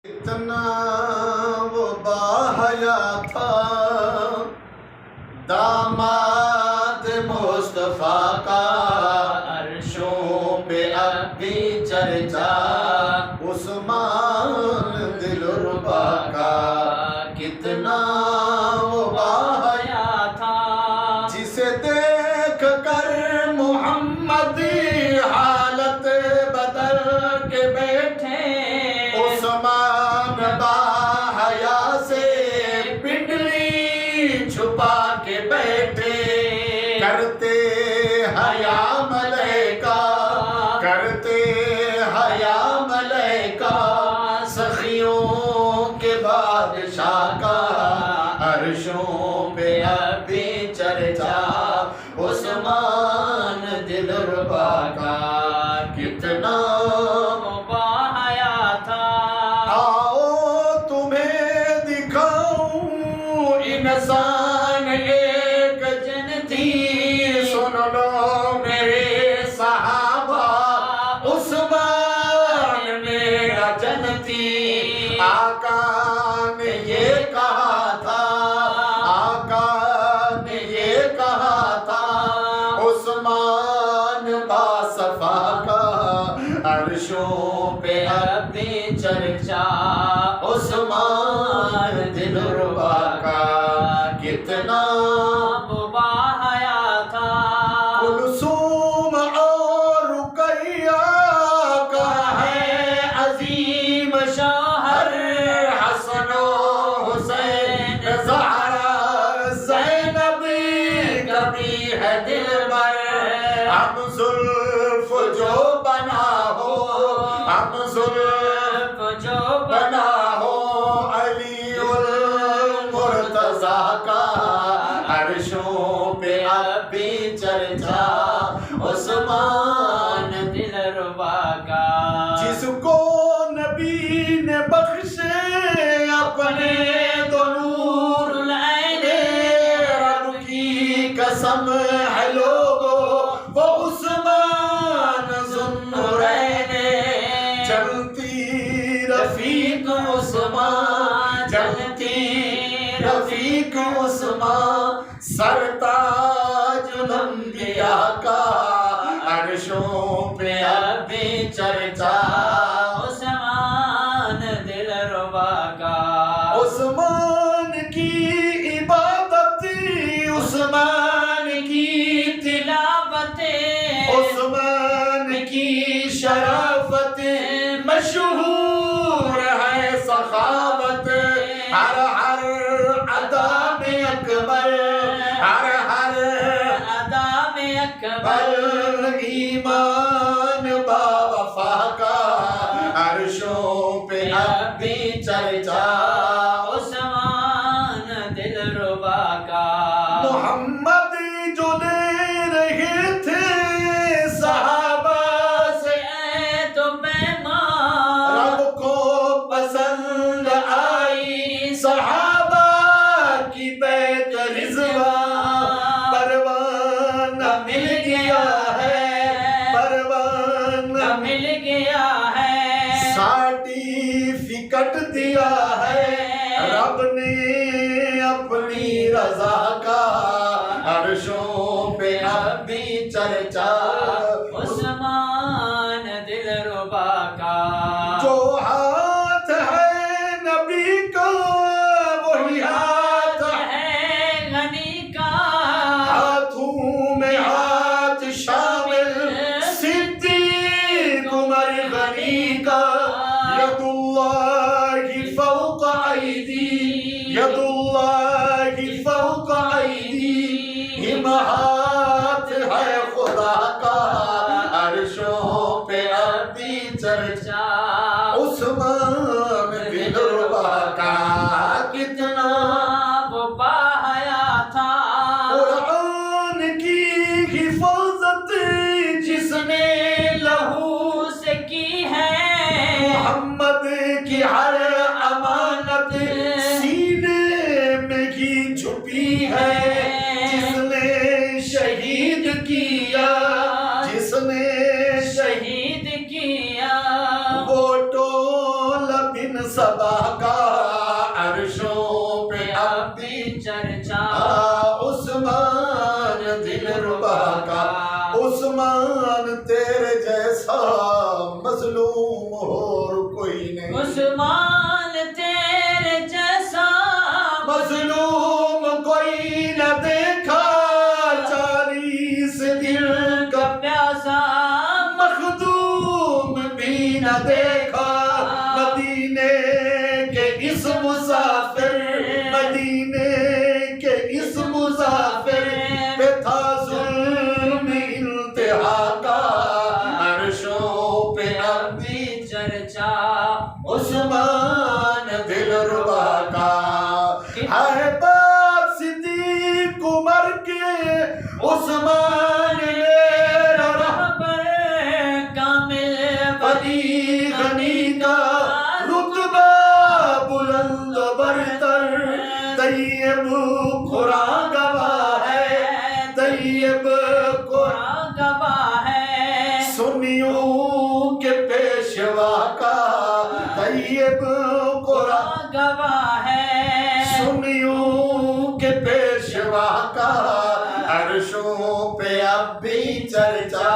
اتنا وہ باحیا تھا داماد مصطفیٰ کا، عرشوں پہ اب بھی چرچا عثمان دلربا کا۔ کتنا وہ باحیا تھا جسے دیکھ کر محمد حالت بدل کے بیٹھے، عثمان باحیا سے پنڈلی چھپا کے بیٹھے۔ کرتے حیا ملائکہ، کرتے حیا ملائکہ، سخیوں کے بادشاہ کا، عرشوں پہ اب بھی چرچا عثمان دلربا کا۔ کتنا باحیا تھا، آؤ تمہیں دکھاؤں انسان ایک جنتی، سن لو میرے صحابہ عثمان میرا جنتی۔ آقا نے یہ کہا تھا، آقا نے یہ کہا تھا، عثمان باصفا کا، عرشوں پہ اب بھی چرچا عثمان دلربا کا۔ کتنا باحیا تھا، کلثوم اور رقیہ کا ہے عظیم شوہر، حسن و حسین زہرا زینب کبھی ہے دلبر۔ ہم زلف جو بنا ہو، ہم زلف جو بنا ہو علی المرتضیٰ کا، عرشوں پہ اب بھی چرچا عثمان دلربا کا۔ جس کو نبی نے بخشے اپنے دو نور العین، رب کی قسم ہے لوگو وہ عثمان ذوالنورین۔ چلتی رفیق عثمان، چلتی رفیق عثمان، سرتاج الانبیاء کا، عرشوں پہ اب بھی چرچا عثمان دلربا کا۔ عثمان کی عبادت، عثمان کی تلاوت، عثمان کی شرافت، مشہور ہے سخاوت، ہر ہر ادا میں اکبر، ہر ہر ادا میں اکبر، ایمان با وفا کا، عرشوں پہ اب بھی چرچا عثمان دلربا کا۔ محمد جو لے رہے تھے صحابہ سے عہد و پیمان، رب کو پسند آئی صحابہ کی بیعت رضوان، پروانہ مل گیا ہے، پروانہ مل گیا ہے، سرٹیفکیٹ دیا ہے رب نے اپنی رضا کا، عرشوں پہ اب بھی چرچا عثمان دلربا کا۔ جو ہاتھ ہے نبی کا وہی ہاتھ ہے غنی کا، ہاتھوں میں ہاتھ شامل صدیق عمر غنی کا۔ ید اللہ فوق ایدی، ید اللہ فوق ایدیہم، ہاتھ ہے خدا کا، عرشوں پہ اب بھی چرچا عثمان دلربا کا۔ کتنا وہ باحیا تھا، قرآن کی حفاظت جس نے لہو سے کی ہے، محمد کی ہر امانت سینے میں ہی چھپی ہے، جس نے شہید کیا، جس نے شہید کیا، وہ ٹول بن سب خدا کا عرشوں پہ اب بھی چرچا عثمان دلربا کا عثمان تیرے جیسا مظلوم اور کوئی نہیں عثمان تیرے جیسا مظلوم کوئی نہ دیکھا 40 دل کا پیاسا مخدوم بھی نہ دیکھا مدینے کے اس مسافر مدینے کے اس مسافر پہ تھا ظلم انتہا کا عرشوں پہ اب بھی چرچا عثمان دلربا کا ہے بات صدیق عمر کے عثمان میرا رہبر کامل ولی غنی کا رتبہ بلند و برتر طیب قرآن گواہ ہے طیب قرآن گواہ ہے سنیوں کے پیشوا کا طیب قرآن گواہ ہے سنیوں کے پیشوا کا عرشوں پہ اب بھی چرچا